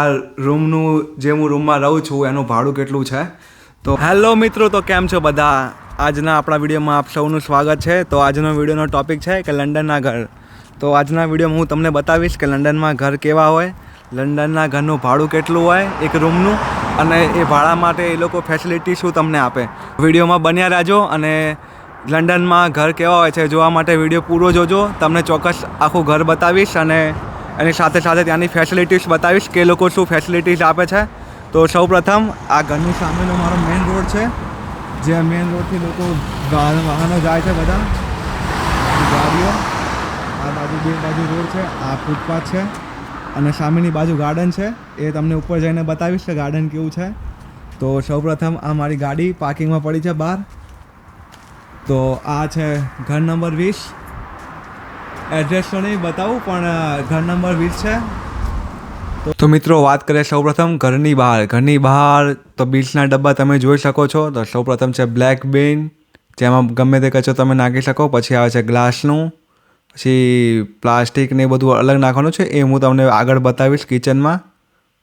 આ રૂમનું જે હું રૂમમાં રહું છું એનું ભાડું કેટલું છે. તો હેલો મિત્રો, તો કેમ છો બધા? આજના આપણા વિડીયોમાં આપ સૌનું સ્વાગત છે. તો આજનો વિડીયોનો ટૉપિક છે કે લંડનના ઘર. તો આજના વિડીયોમાં હું તમને બતાવીશ કે લંડનમાં ઘર કેવા હોય, લંડનના ઘરનું ભાડું કેટલું હોય એક રૂમનું, અને એ ભાડા માટે એ લોકો ફેસિલિટી શું તમને આપે. વિડીયોમાં બન્યા રહેજો અને લંડનમાં ઘર કેવા હોય છે જોવા માટે વિડીયો પૂરો જોજો. તમને ચોક્કસ આખું ઘર બતાવીશ અને એની સાથે સાથે ત્યાંની ફેસિલિટીઝ બતાવીશ કે એ લોકો શું ફેસિલિટીઝ આપે છે. તો સૌપ્રથમ આ ઘરની સામેનો મારો મેઇન રોડ છે, જે મેઇન રોડથી લોકો વાહનો જાય છે, બધા ગાડીઓ. આ બાજુ બે બાજુ રોડ છે, આ ફૂટપાથ છે અને સામેની બાજુ ગાર્ડન છે. એ તમને ઉપર જઈને બતાવીશ કે ગાર્ડન કેવું છે. તો સૌપ્રથમ આ મારી ગાડી પાર્કિંગમાં પડી છે બહાર. તો આ છે ઘર નંબર 20. એડ્રેસ તો નહીં બતાવું, પણ ઘર નંબર 20 છે. તો મિત્રો વાત કરીએ સૌપ્રથમ ઘરની બહાર. ઘરની બહાર તો બિલ્સના ડબ્બા તમે જોઈ શકો છો. તો સૌપ્રથમ છે બ્લેક બિન, જેમાં ગમે તે કચરો તમે નાખી શકો. પછી આવે છે ગ્લાસનું, પછી પ્લાસ્ટિક ને એ બધું અલગ નાખવાનું છે. એ હું તમને આગળ બતાવીશ કિચનમાં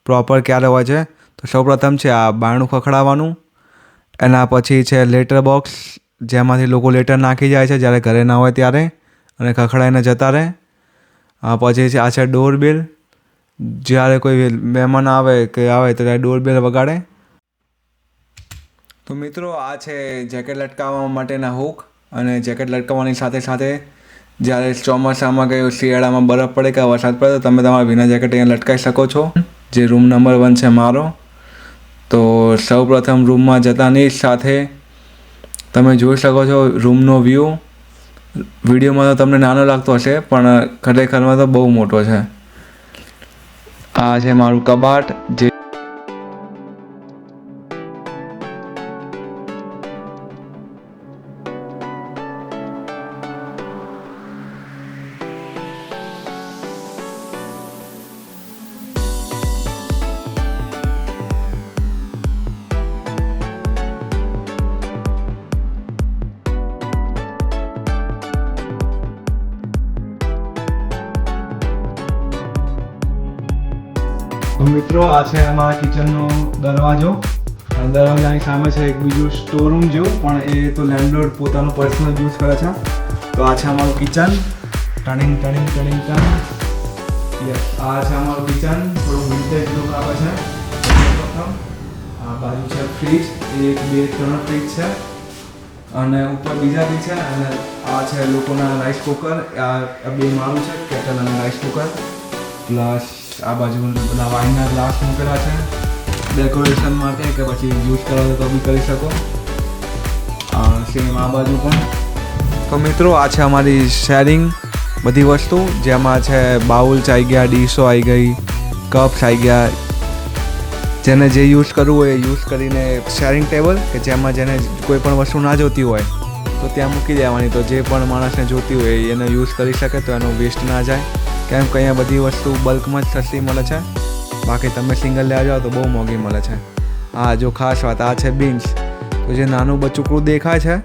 પ્રોપર ક્યારે હોય છે. તો સૌપ્રથમ છે આ બારણું ખખડાવવાનું. એના પછી છે લેટર બોક્સ, જેમાંથી લોકો લેટર નાખી જાય છે જ્યારે ઘરે ના હોય ત્યારે, અને ખખડાઈને જતા રહે. પછી છે આ છે ડોરબેલ, જ્યારે કોઈ મહેમાન આવે ત્યારે ડોરબેલ વગાડે. તો મિત્રો આ છે જેકેટ લટકાવવા માટેના હૂક, અને જેકેટ લટકાવવાની સાથે સાથે જ્યારે ચોમાસામાં કે શિયાળામાં બરફ પડે કે વરસાદ પડે તો તમે તમારા વિના જેકેટ અહીંયા લટકાવી શકો છો. જે રૂમ નંબર 1 છે મારો. તો સૌપ્રથમ રૂમમાં જતાની સાથે તમે જોઈ શકો છો રૂમનો વ્યૂ. વિડીયોમાં તો તમને નાનો લાગતો હશે, પણ ખરેખરમાં તો બહુ મોટો છે. આ છે મારું કબાટ, જે મિત્રો આ છે અમારા કિચનનો દરવાજો. દરવાજાની સામે છે એક બીજું સ્ટોરરૂમ જેવું, પણ એ તો લેન્ડલોર્ડ પોતાનું પર્સનલ યુઝ કરે છે. તો આ છે અમારું કિચન. ટર્નિંગ યસ, આ છે અમારું કિચન. થોડું વિન્ટેજ લુક આવે છે. આ બાજુ છે ફ્રીજ, 1 2 3 ફ્રીજ છે, અને ઉપર બીજા બી છે. અને આ છે લોકોના રાઈસ કુકર. આ બે મારું છે, કેટલ અને રાઈસ કુકર. પ્લસ આ બાજુ પેલા વાઇનના ગ્લાસ મૂકેલા છે ડેકોરેશન માટે, કે પછી યુઝ કરો તો બી કરી શકો. સેમ આ બાજુ પણ. તો મિત્રો આ છે અમારી શેરિંગ બધી વસ્તુ, જેમાં છે બાઉલ્સ આવી ગયા, ડીશો આવી ગઈ, કપ્સ આવી ગયા. જેને જે યુઝ કરવું હોય એ યુઝ કરીને શેરિંગ ટેબલ, કે જેમાં જેને કોઈ પણ વસ્તુ ના જોતી હોય તો ત્યાં મૂકી દેવાની. તો જે પણ માણસને જોતી હોય એને યુઝ કરી શકે, તો એનો વેસ્ટ ના જાય. કેમ કે અહીંયા બધી વસ્તુ બલ્કમાં જ સસ્તી મળે છે. બાકી તમે સિંગલ લેવા જાઓ તો બહુ મોંઘી મળે છે. હા, જો ખાસ વાત આ છે બીન્સ. તો જે નાનું બચુકડું દેખાય છે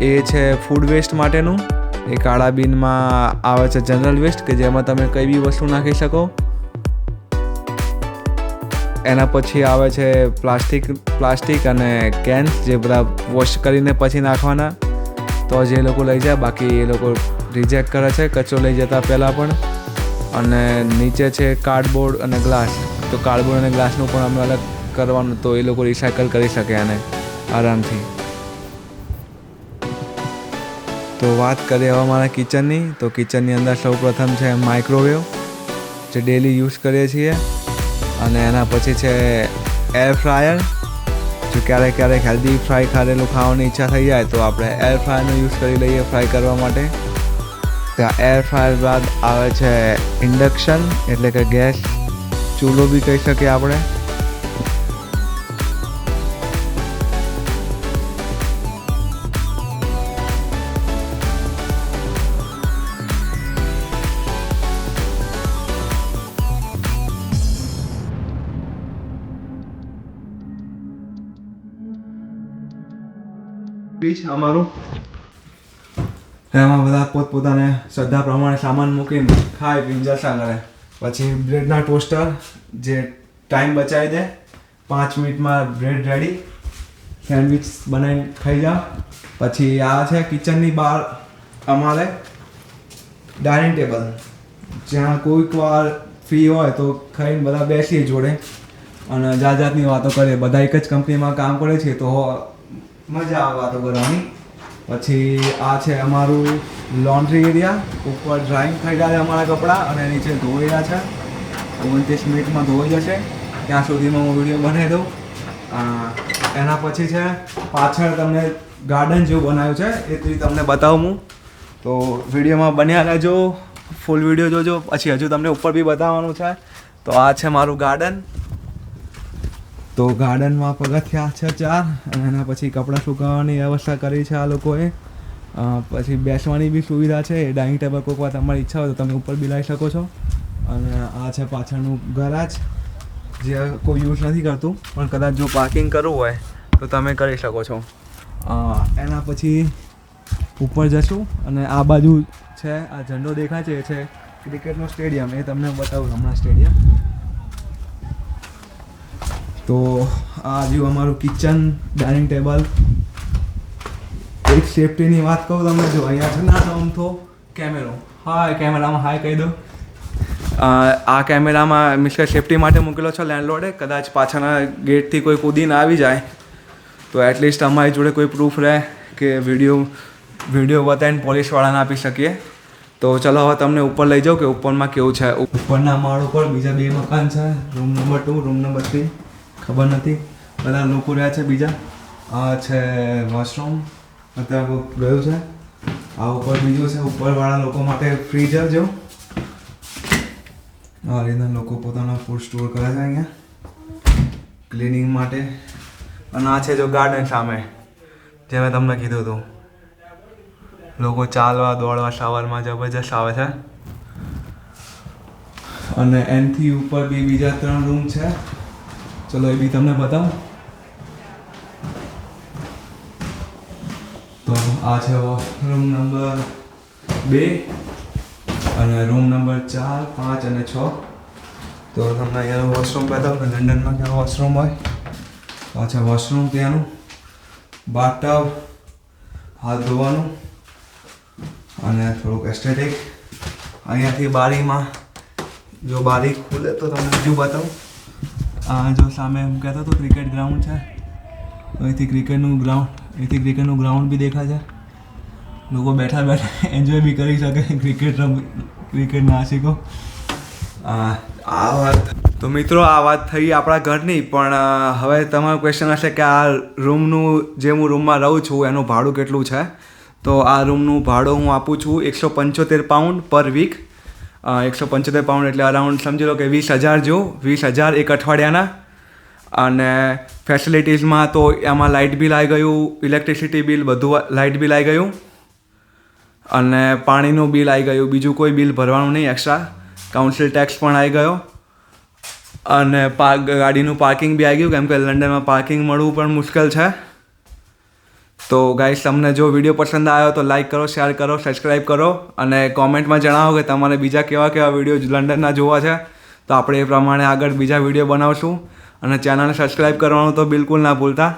એ છે ફૂડ વેસ્ટ માટેનું. એ કાળા બીનમાં આવે છે જનરલ વેસ્ટ, કે જેમાં તમે કઈ બી વસ્તુ નાખી શકો. એના પછી આવે છે પ્લાસ્ટિક અને કેન્સ, જે બધા વોશ કરીને પછી નાખવાના. તો જે લોકો લઈ જાય, બાકી એ લોકો રિજેક્ટ કરે છે કચરો લઈ જતા પહેલાં પણ. અને નીચે છે કાર્ડબોર્ડ અને ગ્લાસ. તો કાર્ડબોર્ડ અને ગ્લાસનું પણ અમે અલગ કરવાનું, તો એ લોકો રિસાયકલ કરી શકે આને આરામથી. તો વાત કરીએ હવે અમારા કિચનની. તો કિચનની અંદર સૌપ્રથમ છે માઇક્રોવેવ, જે ડેલી યુઝ કરીએ છીએ. અને એના પછી છે એર ફ્રાયર. જો ક્યારેક હેલ્ધી ફ્રાય ખાધેલું ખાવાની ઈચ્છા થઈ જાય તો આપણે એર ફ્રાયરનો યુઝ કરી લઈએ ફ્રાય કરવા માટે. ત્યાં એર ફ્રાયર બાદ આવે છે ઇન્ડક્શન, એટલે કે ગેસ ચૂલો બી કહી શકીએ આપણે. અમારું એમાં બધા પોતપોતાને શ્રદ્ધા પ્રમાણે સામાન મૂકીને ખાય પીને જલસા કરે. પછી બ્રેડના ટોસ્ટર, જે ટાઈમ બચાવી દે. 5 મિનિટમાં બ્રેડ રેડી, સેન્ડવિચ બનાવીને ખાઈ જાઓ. પછી આ છે કિચનની બહાર અમારે ડાઇનિંગ ટેબલ, જ્યાં કોઈક વાર ફ્રી હોય તો ખાઈને બધા બેસીએ જોડે અને જાતની વાતો કરીએ. બધા એક જ કંપનીમાં કામ કરે છે તો મજા આવે વાતો કરવાની. પછી આ છે અમારું લોન્ડ્રી એરિયા. ઉપર ડ્રાઇંગ થઈ રહ્યા છે અમારા કપડાં અને નીચે ધોઈ રહ્યા છે. 29 મિનિટમાં ધોઈ જશે, ત્યાં સુધીમાં હું વિડીયો બનાવી દઉં. એના પછી છે પાછળ તમને ગાર્ડન જેવું બનાવ્યું છે, એ તમને બતાવું હું. તો વિડીયોમાં બન્યા રહેજો, ફૂલ વિડીયો જોજો. પછી હજુ તમને ઉપર બી બતાવવાનું છે. તો આ છે મારું ગાર્ડન. તો ગાર્ડનમાં પગથિયા છે 4 અને એના પછી કપડાં સુકાવવાની વ્યવસ્થા કરી છે આ લોકોએ. પછી બેસવાની બી સુવિધા છે. ડાઇનિંગ ટેબલ કોઈક વાર તમારી ઈચ્છા હોય તો તમે ઉપર બી લાવી શકો છો. અને આ છે પાછળનું ગરાજ, જે કોઈ યુઝ નથી કરતું, પણ કદાચ જો પાર્કિંગ કરવું હોય તો તમે કરી શકો છો. એના પછી ઉપર જશું અને આ બાજુ છે, આ ઝંડો દેખાય છે, એ છે ક્રિકેટનું સ્ટેડિયમ. એ તમને બતાવું હમણાં સ્ટેડિયમ. તો આ જો અમારું કિચન, ડાઇનિંગ ટેબલ. એક સેફટીની વાત કહું તમને, જો અહીંયા છે ના આમ તો કેમેરો. હા, કેમેરામાં હાય કહી દો. આ કેમેરામાં મિસ્ટર સેફટી માટે મૂકેલો છે લેન્ડલોર્ડે. કદાચ પાછળના ગેટથી કોઈ કૂદીને આવી જાય તો એટલીસ્ટ અમારી જોડે કોઈ પ્રૂફ રહે કે વિડીયો બતાવીને પોલીસવાળાને આપી શકીએ. તો ચલો હવે તમને ઉપર લઈ જાઉં કે ઉપરમાં કેવું છે. ઉપરના માળ ઉપર બીજા 2 મકાન છે, રૂમ નંબર 2, રૂમ નંબર 3. ખબર નથી, બધા લોકો રહ્યા છે બીજા. આ છે વોશરૂમ, અત્યારે ગયું છે. આ ઉપર બીજું છે, ઉપરવાળા લોકો માટે ફ્રીઝર જેવું. આ રીતના લોકો પોતાનો ફૂડ સ્ટોર કરે છે અહીંયા ક્લિનિંગ માટે. અને આ છે જો ગાર્ડન સામે, જે મેં તમને કીધું હતું. લોકો ચાલવા દોડવા શાવરમાં જબરજસ્ત આવે છે. અને એનથી ઉપર બી બીજા 3 રૂમ છે. ચલો એ બી તમને બતાવું. તો આ છે રૂમ નંબર 2 અને રૂમ નંબર 4, 5 અને 6. તો તમને અહીંયાનું વોશરૂમ બતાવું કે લંડનમાં ક્યાં વોશરૂમ હોય. તો આ છે વોશરૂમ, ત્યાંનું બાથટબ, હાથ ધોવાનું અને થોડુંક એસ્થેટિક. અહીંયાથી બારીમાં જો બારી ખુલે તો તમને બીજું બતાવું. આ જો સામે હું કહેતો હતો ક્રિકેટ ગ્રાઉન્ડ છે, અહીંથી ક્રિકેટનું ગ્રાઉન્ડ બી દેખાય છે. લોકો બેઠા બેઠા એન્જોય બી કરી શકે ક્રિકેટ નાસિકો. આ વાત તો મિત્રો, આ વાત થઈ આપણા ઘરની. પણ હવે તમારો ક્વેશ્ચન હશે કે આ રૂમનું, જે હું રૂમમાં રહું છું એનું ભાડું કેટલું છે. તો આ રૂમનું ભાડું હું આપું છું 175 પાઉન્ડ પર વીક. 175 પાઉન્ડ એટલે અરાઉન્ડ સમજી લો કે 20,000 જેવું. 20,000 એક અઠવાડિયાના. અને ફેસિલિટીઝમાં તો એમાં લાઇટ બિલ આવી ગયું, ઇલેક્ટ્રિસિટી બિલ, બધું લાઇટ બિલ આવી ગયું અને પાણીનું બિલ આવી ગયું. બીજું કોઈ બિલ ભરવાનું નહીં એક્સ્ટ્રા. કાઉન્સિલ ટેક્સ પણ આવી ગયો અને ગાડીનું પાર્કિંગ બી આવી ગયું, કેમ કે લંડનમાં પાર્કિંગ મળવું પણ મુશ્કેલ છે. તો ગાઈસ, તમને જો વિડીયો પસંદ આવ્યો તો લાઈક કરો, શેર કરો, સબસ્ક્રાઈબ કરો અને કોમેન્ટમાં જણાવો કે તમારે બીજા કેવા વિડીયો લંડનના જોવા છે. તો આપણે એ પ્રમાણે આગળ બીજા વિડીયો બનાવશું. અને ચેનલને સબસ્ક્રાઈબ કરવાનું તો બિલકુલ ના ભૂલતા.